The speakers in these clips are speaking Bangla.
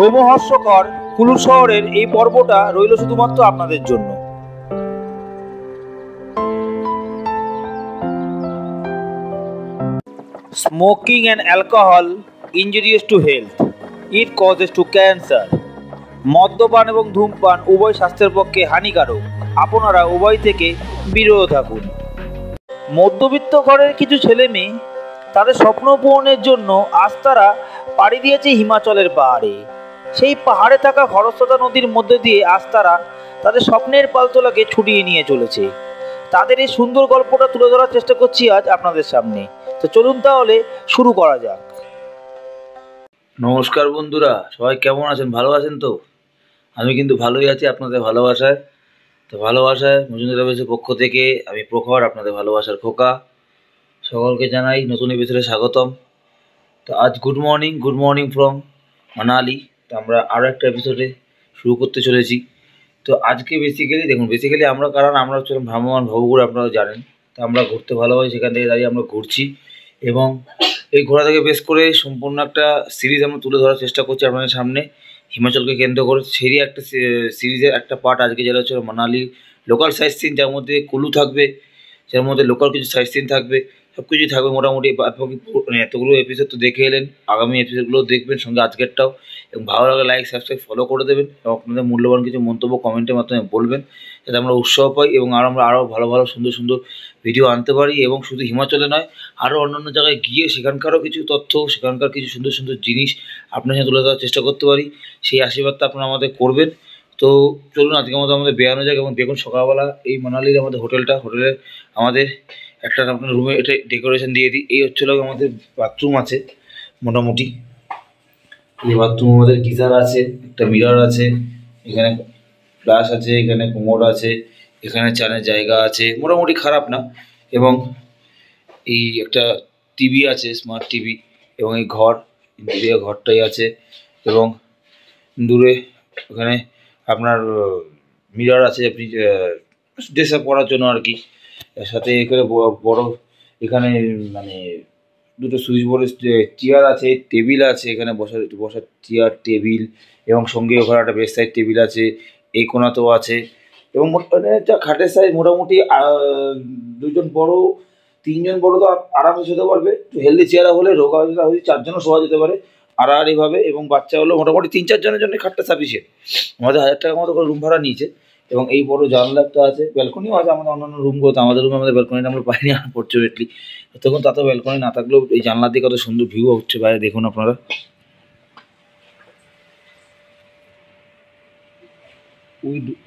রোমহর্ষকর কুলু শহরের এই পর্বটা রইল শুধুমাত্র আপনাদের জন্য। Smoking and alcohol injurious to health. It causes to cancer. মদ্যপান এবং ধূমপান উভয় স্বাস্থ্যের পক্ষে হানিকারক। আপনারা উভয় থেকে বিরত থাকুন। মধ্যবিত্ত ঘরের কিছু ছেলে মেয়ে তাদের স্বপ্ন পূরণের জন্য আজ তারা পাড়ি দিয়েছে হিমাচলের পাহাড়ে। সেই পাহাড়ে থাকা খরস্রোতা নদীর মধ্যে দিয়ে আজ তারা তাদের স্বপ্নের পালতোলাকে ছুটিয়ে নিয়ে চলেছে। তাদের এই সুন্দর গল্পটা তুলে ধরার চেষ্টা করছি আজ আপনাদের সামনে। তো চলুন তাহলে শুরু করা যাক। নমস্কার বন্ধুরা, সবাই কেমন আছেন? ভালো আছেন তো? আমি কিন্তু ভালোই আছি আপনাদের ভালোবাসায়। তো ভালোবাসায় মজুমদার ট্রাভেলসের পক্ষ থেকে আমি প্রখর, আপনাদের ভালোবাসার খোকা। সকলকে জানাই নতুন এপিসোডে স্বাগতম। তো আজ গুড মর্নিং ফ্রম মানালি। তো আমরা আরও একটা এপিসোডে শুরু করতে চলেছি। তো আজকে বেসিক্যালি আমরা হচ্ছে ভ্রাম্যমান ভবঘুরে, আপনারা জানেন। তো আমরা ঘুরতে ভালোবাসি, সেখান থেকে দাঁড়িয়ে আমরা ঘুরছি এবং এই ঘোরা থেকে বেশ করে সম্পূর্ণ একটা সিরিজ আমরা তুলে ধরার চেষ্টা করছি আপনাদের সামনে, হিমাচলকে কেন্দ্র করে। সেই একটা সিরিজের একটা পার্ট আজকে, যেটা হচ্ছে মানালি লোকাল সাইট সিন, যার মধ্যে কুলু থাকবে, যার মধ্যে লোকাল কিছু সাইট সিন থাকবে, সব কিছুই থাকবে মোটামুটি। এতগুলো এপিসোড তো দেখে এলেন, আগামী এপিসোডগুলো দেখবেন, সঙ্গে আজকেরটাও। এবং ভালো লাগলে লাইক, সাবস্ক্রাইব, ফলো করে দেবেন এবং আপনাদের মূল্যবান কিছু মন্তব্য কমেন্টের মাধ্যমে বলবেন, যাতে আমরা উৎসাহ পাই এবং আমরা আরও ভালো সুন্দর ভিডিও আনতে পারি। এবং শুধু হিমাচলে নয়, আরও অন্যান্য জায়গায় গিয়ে সেখানকারও কিছু তথ্য, সেখানকার কিছু সুন্দর জিনিস আপনার সাথে তুলে ধরার চেষ্টা করতে পারি। সেই আশীর্বাদটা আপনারা আমাদের করবেন। তো চলুন আজকের মতো আমাদের বেড়ানো যাক। এবং দেখুন সকালবেলা এই মানালির আমাদের হোটেলে আমাদের একটা আপনার রুমে এটা ডেকোরেশন দিয়ে দিই। এই হচ্ছিল আমাদের বাথরুম আছে মোটামুটি। এই বাথরুম আমাদের গিজার আছে, একটা মিরর আছে, এখানে ফ্ল্যাশ আছে, এখানে কোমোড আছে, এখানে চানের জায়গা আছে, মোটামুটি খারাপ না। এবং এই একটা টিভি আছে, স্মার্ট টিভি। এবং এই ঘরটাই আছে। এবং দূরে ওখানে আপনার মিরর আছে, আপনি ড্রেস আপ করার জন্য আর কি। এর সাথে এখানে বড় এখানে মানে দুটো সুইচ বোর্ডের চেয়ার আছে, টেবিল আছে, এখানে বসার চেয়ার টেবিল, এবং সঙ্গে ওখানে একটা বেড সাইড টেবিল আছে, এই কোণাতেও আছে। এবং মোটামুটি খাটের সাইজ মোটামুটি তিনজন বড় তো আরামে যেতে পারবে। একটু হেলদি চেয়ার হলে রোগা হয়ে 4 জনও শোয়া যেতে পারে আড়াআড়িভাবে। এবং বাচ্চা হলো মোটামুটি 3-4 জনের জন্য খাটটা সাফিসিয়েন্ট। আমাদের 1000 টাকার মতো করে রুম ভাড়া নিয়েছে। এবং এই বড় জানলা একটা আছে, ব্যালকনিও আছে আমাদের অন্যান্য রুমগুলোতে। আমাদের রুমে আমাদের ব্যালকনিটা আমরা পাইনি আনফর্চুনেটলি। তখন তাতেও ব্যালকনি না থাকলেও এই জানলা দিয়ে কত সুন্দর ভিউ হচ্ছে বাইরে, দেখুন আপনারা।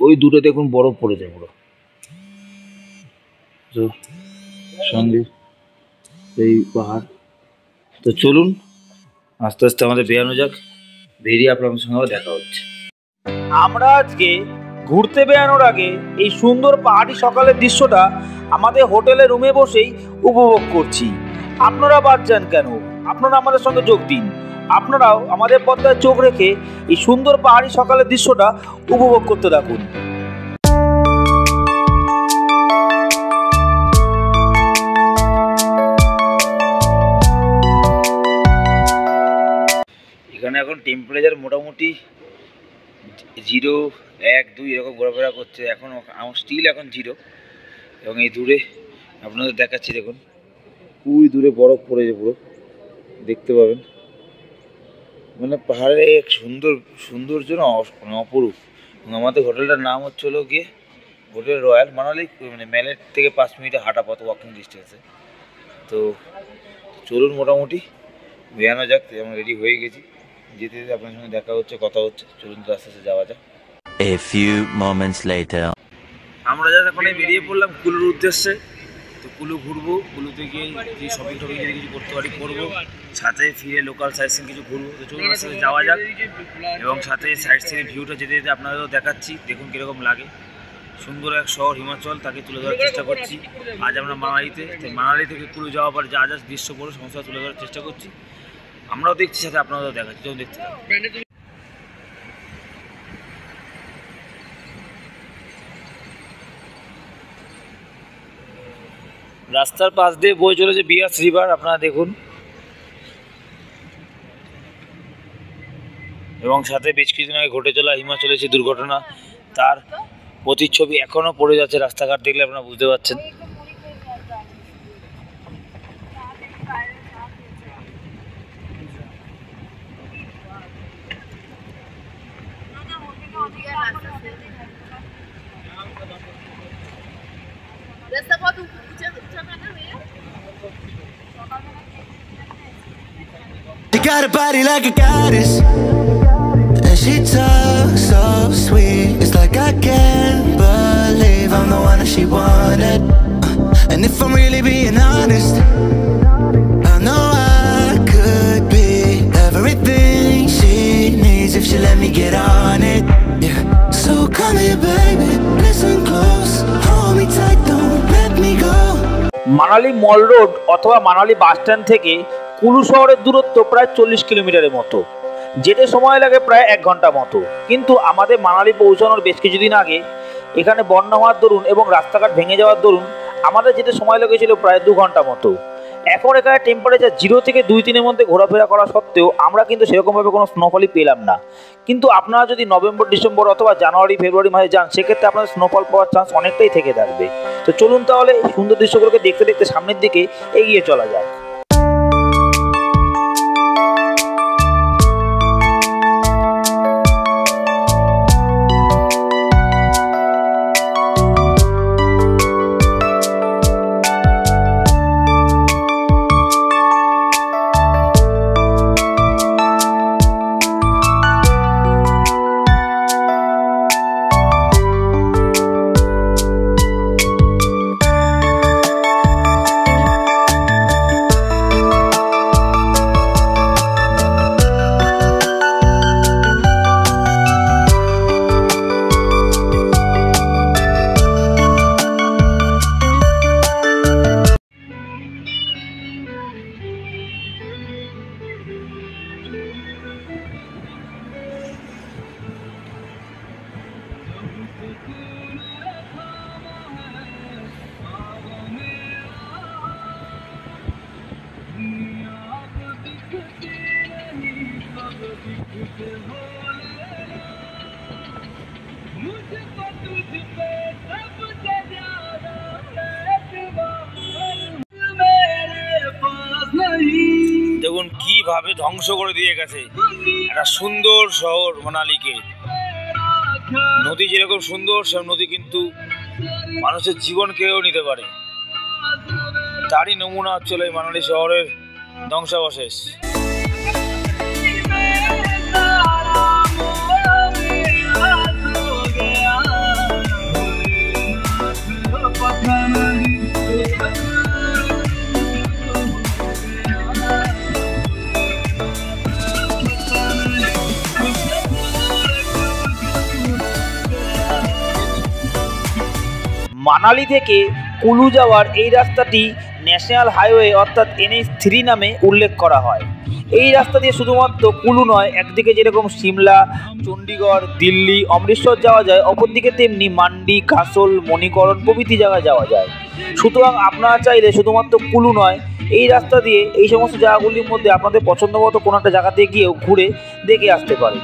ওই দুটো দেখুন বরফ পড়েছে পুরো। তো সঙ্গে এই পাহাড়। তো চলুন আস্তে আস্তে আমাদের বেরানো যাক। বেরিয়ে আপনাদের সঙ্গে দেখা হচ্ছে। আমরা আজকে ঘুরতে বেরানোর আগে এই সুন্দর পাহাড়ি সকালের দৃশ্যটা আমাদের হোটেলে রুমে বসেই উপভোগ করছি। আপনারা বাদ যান কেন? আপনারা আমাদের সঙ্গে যোগ দিন। আপনারাও আমাদের পর্দায় চোখ রেখে এই সুন্দর পাহাড়ি সকালের দৃশ্যটা উপভোগ করতে থাকুন। এখানে এখন টেম্পারেচার মোটামুটি 0, 1, 2 এরকম ঘোরাফেরা করছে। এখন স্টিল এখন 0। এবং এই দূরে আপনাদের দেখাচ্ছি, দেখুন খুবই দূরে বরফ পড়েছে পুরো, দেখতে পাবেন। মানে পাহাড়ের এক সৌন্দর্য না অপরূপ। এবং আমাদের হোটেলটার নাম হচ্ছে হলো গিয়ে হোটেল রয়্যাল মানালি, মানে মেলের থেকে 5 মিনিটের হাঁটা পথ, ওয়াকিং ডিস্টেন্সে। তো চলুন মোটামুটি বেরানো যাক। আমরা রেডি হয়ে গেছি, যেতে আপনার সঙ্গে দেখা হচ্ছে, কথা হচ্ছে। চলুন তো আস্তে আস্তে যাওয়া যাক। A few moments later. আমরা যা এখন বেরিয়ে পড়লাম কুলুর উদ্দেশ্যে। তো কুলু ঘুরবো, কুলুতে গিয়ে যে শপিং যদি কিছু করতে পারি করবো, সাথে ফিরে লোকাল সাইট সিন কিছু ঘুরবো। তো চলুন আস্তে আস্তে যাওয়া যাক। এবং সাথে সাইট সিনের ভিউটা যেতে আপনাদেরও দেখাচ্ছি, দেখুন কীরকম লাগে। সুন্দর এক শহর হিমাচল, তাকে তুলে ধরার চেষ্টা করছি আজ আমরা মানালিতে। মানালি থেকে কুলু যাওয়ার পর যা দৃশ্য পড়ে সমস্ত তুলে ধরার চেষ্টা করছি। আমরাও দেখছি, সাথে আপনাদেরও দেখাচ্ছি। চলুন দেখতে থাকুন। রাস্তার পাশ দিয়ে বয়ে চলেছে বিয়াস রিভার, আপনারা দেখুন। এবং সাথে বেশ কিছুদিন আগে ঘটে চলা হিমাচলে যে দুর্ঘটনা, তার প্রতিচ্ছবি এখনও পড়ে যাচ্ছে রাস্তাঘাট দেখলে আপনারা বুঝতে পারছেন। You got a body like a goddess, and she talks so sweet. It's like I can't believe I'm the one that she wanted. And if I'm really being honest, I know I could be everything she needs if she let me get on it. Yeah. So come here, baby, listen close, hold me tight, don't let me go. Manali mall road অথবা মানালি বাস স্ট্যান্ড থেকে কুলু শহরের দূরত্ব প্রায় 40 কিলোমিটারের মতো, যেতে সময় লাগে প্রায় 1 ঘন্টা মতো। কিন্তু আমাদের মানালি পৌঁছানোর বেশ কিছুদিন আগে এখানে বন্যা হওয়ার দরুন এবং রাস্তাঘাট ভেঙে যাওয়ার দরুন আমাদের যেতে সময় লেগেছিল প্রায় 2 ঘন্টা মতো। এখন এখানে টেম্পারেচার 0 থেকে 2-3-এর মধ্যে ঘোরাফেরা করা সত্ত্বেও আমরা কিন্তু সেরকমভাবে কোনো স্নোফলই পেলাম না। কিন্তু আপনারা যদি নভেম্বর, ডিসেম্বর অথবা জানুয়ারি, ফেব্রুয়ারি মাসে যান, সেক্ষেত্রে আপনাদের স্নোফল পাওয়ার চান্স অনেকটাই থেকে থাকবে। তো চলুন তাহলে সুন্দর দৃশ্যগুলোকে দেখতে দেখতে সামনের দিকে এগিয়ে চলা যাক। দেখুন কিভাবে ধ্বংস করে দিয়ে গেছে একটা সুন্দর শহর মানালিকে। নদী যেরকম সুন্দর, সব নদী কিন্তু মানুষের জীবন কেড়েও নিতে পারে। তারই নমুনা হচ্ছিল এই মানালি শহরের ধ্বংসাবশেষ। মানালি থেকে কুলু যাওয়ার এই রাস্তাটি ন্যাশনাল হাইওয়ে অর্থাৎ NH3 নামে উল্লেখ করা হয়। এই রাস্তা দিয়ে শুধুমাত্র কুলু নয়, একদিকে যেরকম সিমলা, চণ্ডীগড়, দিল্লি, অমৃতসর যাওয়া যায়, অপরদিকে তেমনি মান্ডি, কাসল, মণিকরণ প্রভৃতি জায়গায় যাওয়া যায়। সুতরাং আপনারা চাইলে শুধুমাত্র কুলু নয়, এই রাস্তা দিয়ে এই সমস্ত জায়গাগুলির মধ্যে আপনাদের পছন্দ মতো কোনো একটা জায়গাতে গিয়েও ঘুরে দেখে আসতে পারেন।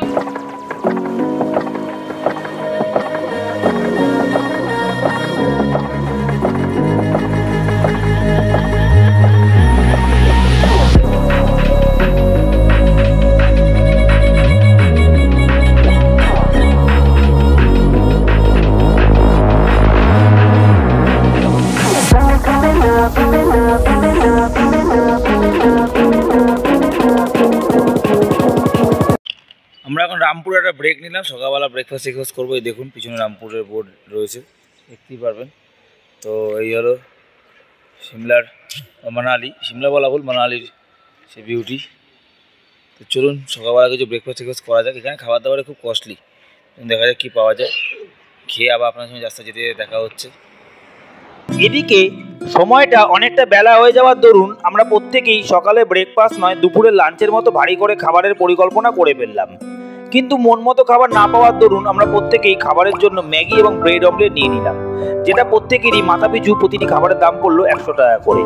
আমরা এখন রামপুরে একটা ব্রেক নিলাম, সকালবেলা ব্রেকফাস্ট করবো। এই দেখুন পিছনে রামপুরের বোর্ড রয়েছে, দেখতেই পারবেন। তো এই হলো সিমলার মানালি, সিমলা বলা ভুল, মানালির সে বিউটি। তো চলুন সকালবেলা কিছু ব্রেকফাস্ট করা যাক। এখানে খাবার দাবারে খুব কস্টলি, দেখা যাক কী পাওয়া যায়। খেয়ে আবার আপনার সঙ্গে রাস্তা যেতে দেখা হচ্ছে। এদিকে সময়টা অনেকটা বেলা হয়ে যাওয়ার দরুন আমরা প্রত্যেকেই সকালে ব্রেকফাস্ট নয়, দুপুরে লাঞ্চের মতো ভারী করে খাবারের পরিকল্পনা করে ফেললাম। কিন্তু মন মতো খাবার না পাওয়ার দরুন আমরা প্রত্যেকেই খাবারের জন্য ম্যাগি এবং ব্রেড অমলেট নিয়ে নিলাম, যেটা প্রত্যেকেরই মাথাপিছু প্রতিটি খাবারের দাম পড়লো 100 টাকা করে।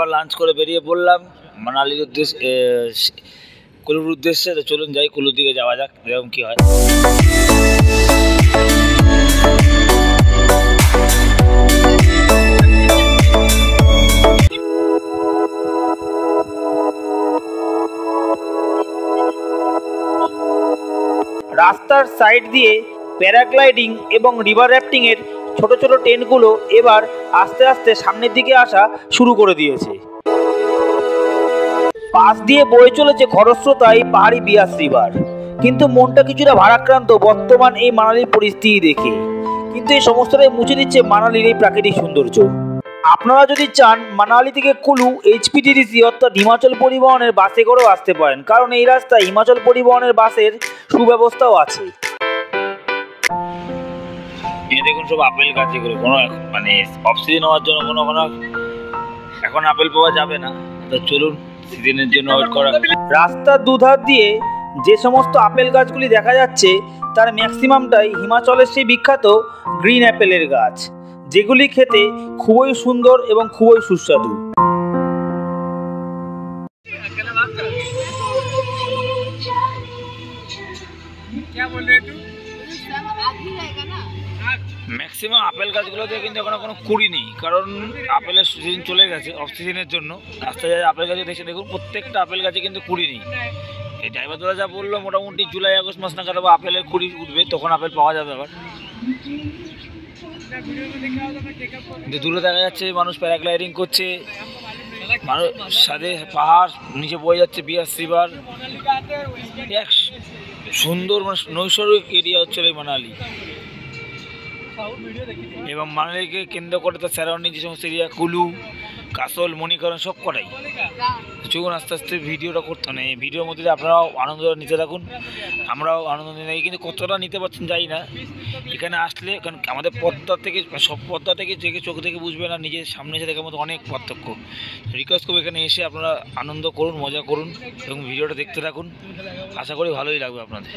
আবার লাঞ্চ করে বেরিয়ে পড়লাম মানালির উদ্দেশ্যে, কুলুর উদ্দেশ্যে। তো চলুন যাই, কুলুর দিকে যাওয়া যাক, এরকম কী হয়। রাস্তার সাইড দিয়ে প্যারাগ্লাইডিং এবং রিভার র্যাফটিংয়ের ছোট ছোট ট্রেনগুলো এবার আস্তে আস্তে সামনের দিকে আসা শুরু করে দিয়েছে। পাশ দিয়ে বয়ে চলেছে খরস্রোতাই পাহাড়ি বিয়াস রিভার। কিন্তু মনটা কিছুটা ভারাক্রান্ত বর্তমান এই মানালির পরিস্থিতি দেখে। কিন্তু এই সমস্তটাই মুছে দিচ্ছে মানালির এই প্রাকৃতিক সৌন্দর্য। আপনারা যদি চান মানালি থেকে কুলু HPTDC অর্থাৎ হিমাচল পরিবহনের বাসে করেও আসতে পারেন, কারণ এই রাস্তায় হিমাচল পরিবহনের বাসের সুব্যবস্থাও আছে। দেখুন সব আপেল গাছ, এগুলো কোনো মানে অফ সিজন হওয়ার জন্য কোনো এখন আপেল পাওয়া যাবে না। তো চলুন সিজনের জন্য ওয়েট করা। রাস্তার দুধার দিয়ে যে সমস্ত আপেল গাছগুলি দেখা যাচ্ছে তার ম্যাক্সিমামটাই হিমাচলের সেই বিখ্যাত গ্রিন অ্যাপেলের গাছ, যেগুলি খেতে খুবই সুন্দর এবং খুবই সুস্বাদু। ম্যাক্সিমাম আপেল গাছগুলোতে কিন্তু এখনো কোনো কুড়ি নেই, কারণ আপেলের সিজন চলে গেছে অফ সিজনের জন্য। রাস্তায় যা আপেল গাছে দেখছে দেখুন, প্রত্যেকটা আপেল গাছে কিন্তু কুড়ি নেই। এই ড্রাইভার দাদা যা বললো মোটামুটি জুলাই আগস্ট মাস নাগাদ আপেলের কুড়ি উঠবে, তখন আপেল পাওয়া যাবে আবার। দূরে দেখা যাচ্ছে মানুষ প্যারাগ্লাইডিং করছে, মানুষ সাথে পাহাড়, নিচে বয়ে যাচ্ছে বিয়াস রিভার। এক সুন্দর নৈসর্গিক এরিয়া হচ্ছে মানালি। এবং মানালিকে কেন্দ্র করে তো সারাউন্ডিং যে সমস্ত এরিয়া, কুলু, কাসল, মণিকরণ সব কটাই। চলুন আস্তে আস্তে ভিডিওটা করতে নেই, ভিডিওর মধ্যে আপনারাও আনন্দ নিতে থাকুন, আমরাও আনন্দ নিতে থাকি। কিন্তু কতটা নিতে পারছেন জানি না। এখানে আসলে কারণ আমাদের পদ্মা থেকে সব পদ্মা থেকে যে চোখ থেকে বুঝবে না, নিজের সামনে এসে দেখার মতো অনেক পার্থক্য। রিকোয়েস্ট করবো এখানে এসে আপনারা আনন্দ করুন, মজা করুন এবং ভিডিওটা দেখতে থাকুন। আশা করি ভালোই লাগবে আপনাদের।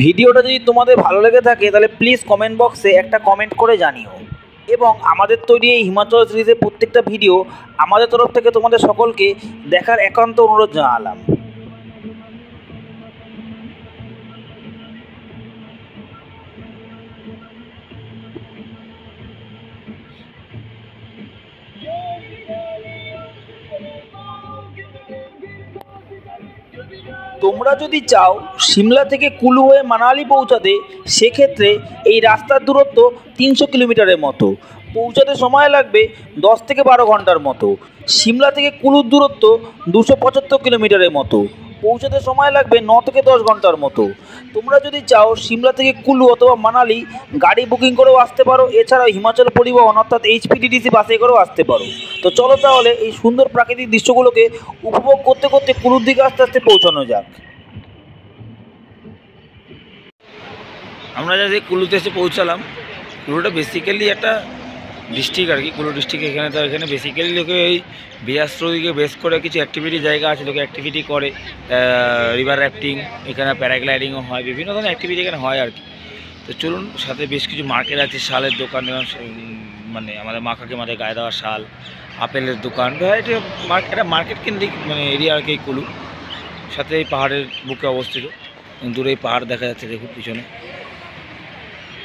ভিডিওটা যদি তোমাদের ভালো লেগে থাকে তাহলে প্লিজ কমেন্ট বক্সে একটা কমেন্ট করে জানিও। এবং আমাদের তৈরি এই হিমাচল সিরিজের প্রত্যেকটা ভিডিও আমাদের তরফ থেকে তোমাদের সকলকে দেখার একান্ত অনুরোধ জানালাম। তোমরা যদি চাও সিমলা থেকে কুলু হয়ে মানালি পৌঁছাতে, সেক্ষেত্রে এই রাস্তার দূরত্ব 300 কিলোমিটারের মতো। পৌঁছাতে সময় লাগবে 10 থেকে 12 ঘন্টার মতো। সিমলা থেকে কুলুর দূরত্ব 275 কিলোমিটারের মতো। পৌঁছাতে সময় লাগবে 9 থেকে 10 ঘন্টার মতো। তোমরা যদি চাও সিমলা থেকে কুলু অথবা মানালি গাড়ি বুকিং করেও আসতে পারো, এছাড়াও হিমাচল পরিবহন অর্থাৎ HPTDC বাসে করেও আসতে পারো। তো চলো তাহলে এই সুন্দর প্রাকৃতিক দৃশ্যগুলোকে উপভোগ করতে করতে কুলুর দিকে আস্তে আস্তে পৌঁছানো যাক। আমরা যাতে কুলুতে এসে পৌঁছালাম। কুলুটা বেসিক্যালি একটা ডিস্ট্রিক্ট আর কি, কুলু ডিস্ট্রিক্ট। এখানে তো এখানে বেসিক্যালি লোকে এই বিয়াস্ত্রদিকে বেস করে কিছু অ্যাক্টিভিটি জায়গা আছে, লোকে অ্যাক্টিভিটি করে, রিভার র্যাফটিং, এখানে প্যারাগ্লাইডিংও হয়, বিভিন্ন ধরনের অ্যাক্টিভিটি এখানে হয় আর কি। তো চলুন, সাথে বেশ কিছু মার্কেট আছে, শালের দোকান, মানে আমাদের মা কাকিমাদের গায়ে দেওয়ার শাল, আপেলের দোকান, ভ্যারাইটি একটা মার্কেট কেন্দ্রিক মানে এরিয়া আর কি কুলু। সাথে এই পাহাড়ের বুকে অবস্থিত, দূরে এই পাহাড় দেখা যাচ্ছে দেখুন পিছনে।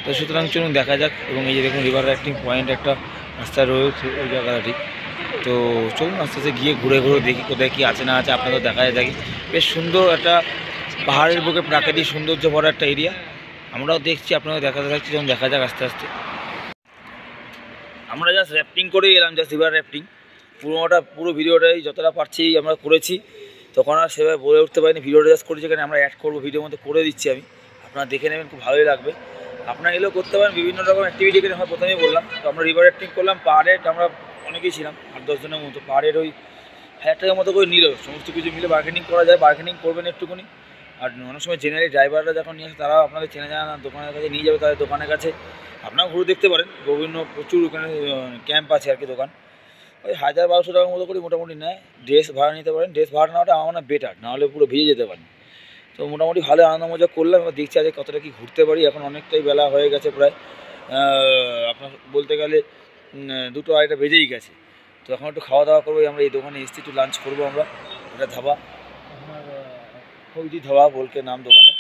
তো সুতরাং চলুন দেখা যাক। এবং এই যে দেখুন রিভার রাফটিং পয়েন্ট একটা রাস্তায় রয়েছে ওই জায়গাটি। তো চলুন আস্তে আস্তে গিয়ে ঘুরে ঘুরে দেখি কোথায় কী আছে না আছে, আপনাদের দেখা যায় দেখি। বেশ সুন্দর একটা পাহাড়ের বুকে প্রাকৃতিক সৌন্দর্য ভরা একটা এরিয়া। আমরাও দেখছি, আপনাদের দেখাতে থাকছি, যখন দেখা যাক আস্তে আস্তে। আমরা জাস্ট র্যাফটিং করেই এলাম, জাস্ট রিভার র্যাফটিং। পুরো ভিডিওটাই যতটা পারছি আমরা করেছি, তখন আর সেভাবে বলে উঠতে পারিনি। ভিডিওটা জাস্ট করেছি, এখানে আমরা অ্যাড করবো, ভিডিওর মধ্যে করে দিচ্ছি আমি, আপনারা দেখে নেবেন, খুব ভালোই লাগবে। আপনারা এলেও করতে পারেন, বিভিন্ন রকম অ্যাক্টিভিটি এখানে হয়। প্রথমেই বললাম তো আমরা রিভার র্যাফটিং করলাম। পাহাড়ে আমরা অনেকেই ছিলাম, 8-10 জনের মতো। পাহাড়ের ওই 1000 টাকার মতো করে নিল, সমস্ত কিছু মিলে বার্গেনিং করা যায়, বার্গেনিং করবেন একটুখানি। আর অনেক সময় জেনারেলি ড্রাইভাররা যখন নিয়ে আসে তারা আপনাদের চেনা জানা না, দোকানের কাছে নিয়ে যাবে, তাদের দোকানের কাছে আপনারা ঘুরে দেখতে পারেন। বিভিন্ন প্রচুর ওখানে ক্যাম্প আছে আর কি দোকান। ওই 1000-1200 টাকার মতো করে মোটামুটি নেয়। ড্রেস ভাড়া নিতে পারেন, ড্রেস ভাড়া নেওয়াটা আমার না বেটার, নাহলে পুরো ভিজে যেতে পারেন। তো মোটামুটি ভালো আনন্দ মজা করলাম। এবার দেখছি আজকে কতটা কি ঘুরতে পারি। এখন অনেকটাই বেলা হয়ে গেছে, প্রায় আপনার বলতে গেলে 2-2:30 বেজেই গেছে। তো এখন একটু খাওয়া দাওয়া করবো। আমরা এই দোকানে এসছি, একটু লাঞ্চ করবো আমরা। এটা ধাবা, আপনার ফৌজি ধাবা বলকে নাম দোকানে।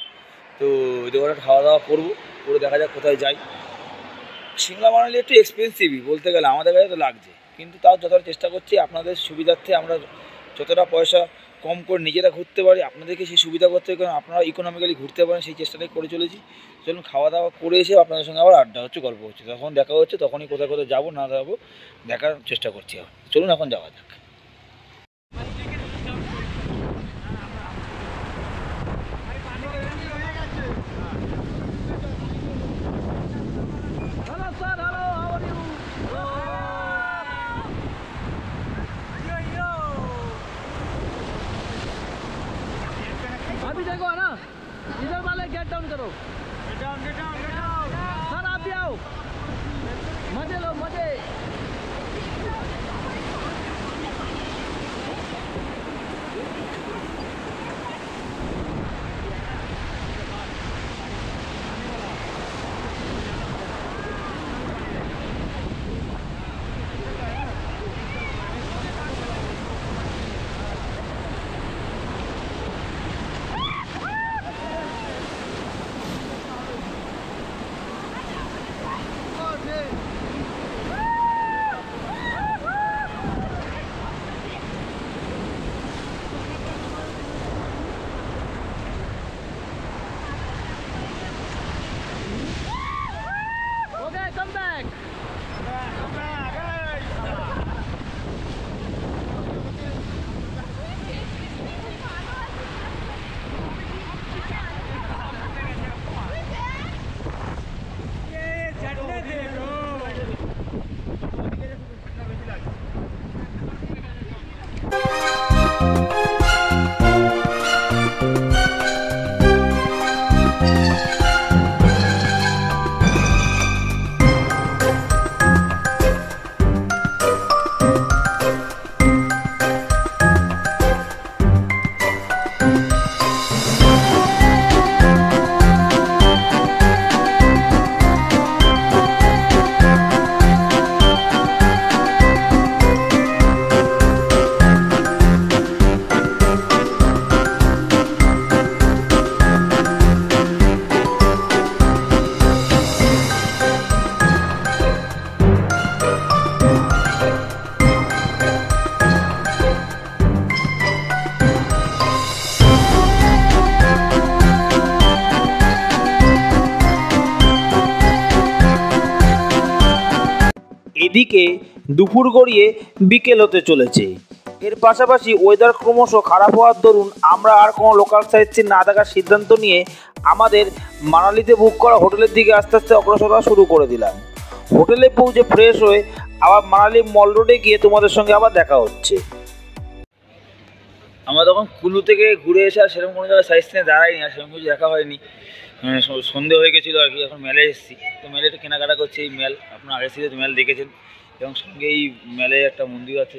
তো ওই দোকানে খাওয়া দাওয়া করবো, করে দেখা যাক কোথায় যাই। সিমলা মানালি একটু এক্সপেন্সিভই বলতে গেলে, আমাদের কাছে তো লাগছে, কিন্তু তাও যতটা চেষ্টা করছি আপনাদের সুবিধার্থে আমরা যতটা পয়সা কম করে নিজেরা ঘুরতে পারি আপনাদেরকে সেই সুবিধা করতে, কারণ আপনারা ইকোনমিক্যালি ঘুরতে পারেন সেই চেষ্টাটাই করে চলেছি। চলুন খাওয়া দাওয়া করে এসে আপনাদের সঙ্গে আবার আড্ডা হচ্ছে, গল্প হচ্ছে, তখন দেখা হচ্ছে, তখনই কোথায় কোথায় যাবো না যাবো দেখার চেষ্টা করছি। আবার চলুন এখন যাওয়া যাক। अभी देखो है ना, इधर वाले गेट डाउन करो। सर आप भी आओ, मजे लो मजे। Okay, come back. এদিকে দুপুর গড়িয়ে বিকেল হতে চলেছে। এর পাশাপাশি ওয়েদার ক্রমশ খারাপ হওয়ার দরুন আমরা আর কোনো লোকাল সাইট সিন না দেখার সিদ্ধান্ত নিয়ে আমাদের মানালিতে বুক করা হোটেলের দিকে আস্তে আস্তে অগ্রসর হওয়া শুরু করে দিলাম। হোটেলে পৌঁছে ফ্রেশ হয়ে আবার মানালি মল রোডে গিয়ে তোমাদের সঙ্গে আবার দেখা হচ্ছে। আমরা তখন কুলু থেকে ঘুরে এসে আর সেরকম কোনো জায়গায় সাইড সিনে দাঁড়াইনি, আর সেরকম কিছু দেখা হয়নি, সন্ধে হয়ে গেছিলো আর কি। এখন মেলে এসেছি, তো মেলে একটু কেনাকাটা করছি। এই মেল আপনার আগের সিজে মেল দেখেছেন, এবং সঙ্গে এই মেলে একটা মন্দির আছে,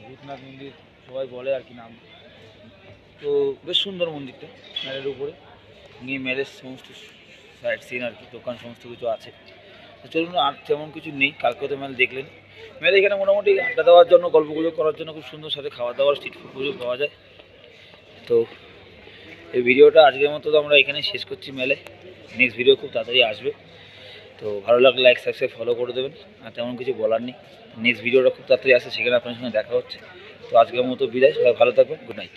ভূতনাথ মন্দির সবাই বলে আর কি নাম। তো বেশ সুন্দর মন্দিরটা, মেলের উপরে নিয়ে মেলের সমস্ত সাইড সিন আর কি, দোকান সমস্ত কিছু আছে। তো চলুন, আর তেমন কিছু নেই, কালকে তো মেল দেখলেন। মেলে এখানে মোটামুটি আড্ডা দেওয়ার জন্য, গল্পগুজব করার জন্য খুব সুন্দর, সাথে খাওয়া দাওয়ার স্ট্রিট ফুডগুলো পাওয়া যায়। তো এই ভিডিওটা আজকের মতো তো আমরা এখানে শেষ করছি মেলে। নেক্সট ভিডিও খুব তাড়াতাড়ি আসবে, তো ভালো লাগলে লাইক সাবস্ক্রাইব ফলো করে দেবেন। আর তেমন কিছু বলার নেই, নেক্সট ভিডিওটা খুব তাড়াতাড়ি আসে, সেখানে আপনার সঙ্গে দেখা হচ্ছে। তো আজকের মতো বিদায়, সবাই ভালো থাকবেন, গুড নাইট।